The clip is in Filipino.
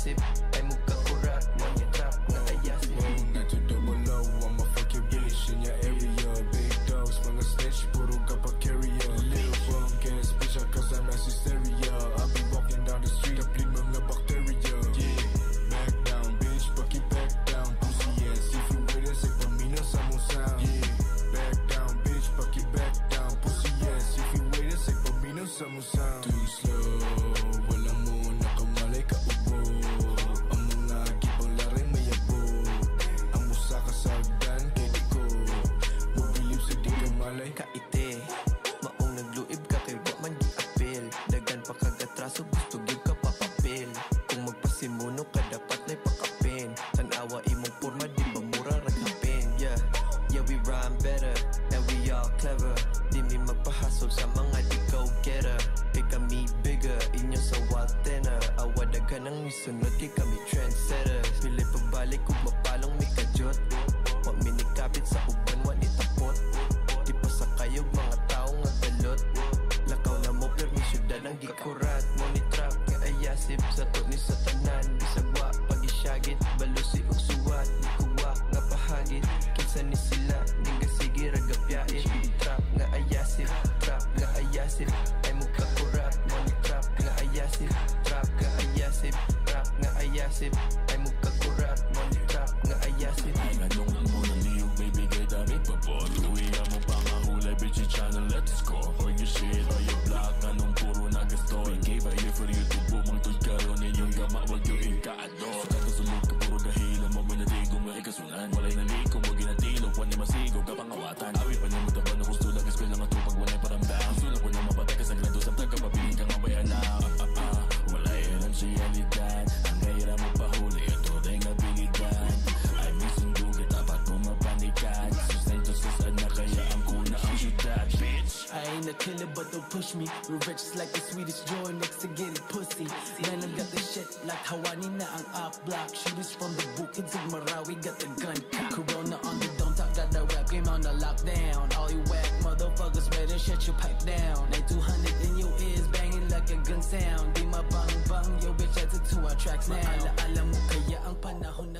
ayasip. Ay magkakurat mo ni trap nga ayasip. Not to double low, I'ma fuck your bitch in your area. Big dogs, mga snitch, puro kapag carrier. Little bum can't speak cause I'm mass hysteria. I be walking down the street, kaplit mga bacteria. Yeah, back down bitch, paki back down. Pussy ass, if you with us, ay pamina sa mong sound. Yeah, back down bitch, paki back down. Pussy ass, if you with us, ay pamina sa mong sound. Too slow, walang muna kamalay ka ubo. Ang mga gibang laray mayabo. Ang musa ka sagdan, kay di ko mobilib sa di ka malay. Kaite, maong nagluib ka kay wa man gi-apel. Dagan pa kagatraso, gusto gyud ka papapel. Kung magpasimuno ka dapat na'y pakapin. Tanawa imong porma, di ba mura raghapin. Yeah, yeah we rhyme better, and we all clever. Di mi magpahasol sa mga di go-getter. Kay kami bigger, inyo sa waltena. Awadagan ang misunod, kay kami trendsetters. Pili pabalik kung mapalong may kajot. Wa minikapit sa uban, wa ni tapot. Di pa sa kayog mga tao nga galot. Lakaw na mo pero ni syudad ang gikurat. Mo ni trap nga ayasip sa to ni sa tanan. Bisag wa pag-isyagit, balusi og suwat. Di kuwa nga pahagit, kinsa ni sila ningga sige ragapyait. Trap nga ayasip, trap nga ayasip. Ay magkakurat. Mo ni trap nga ayasip, trap nga ayasip, trap nga ayasip. Ay magkakurat. Mo ni trap nga ayasip. Ay ganong muna niyong baby kay dami pa po. Tuwi ka mo pa mahulay bitch yung channel let's go. Or you shit or you block anong puro nag-story. Gave a year for you to boom ang tulkaroon ninyong gama wag yung ikaador. Sa kakasulog ka puro dahilo mo minatigo nga ikasunan. Walay naliko mo ginatilo wan ni masigo ka pangawatan. Awi pa niya mo taban na gusto lang eskwela nga tupag walay paramdam. Gusto ko niya mapatay ka sa grado sa pagkapabiling kang away alam. Walay alam sa realidad. Ang gaira mo pahuli ito day nga biligan. Ay misundo ka dapat mo mapanikan. Sustento sa saan na kaya ang kuna ang syudad bitch. I ain't a killer but don't push me. We're rich like the sweetest joy next to getting pussy. Man, I got the shit like Hawani na ang up block. Shooters from the Bukid of Marawi got the gun cock. Corona on the don't talk, got the rap game on the lockdown. All you whack motherfuckers better shut your pipe down. 200 in your ears banging like a gun sound. Di mabang bang, yo bitch added to our tracks now. Maala-ala mo kaya ang panahon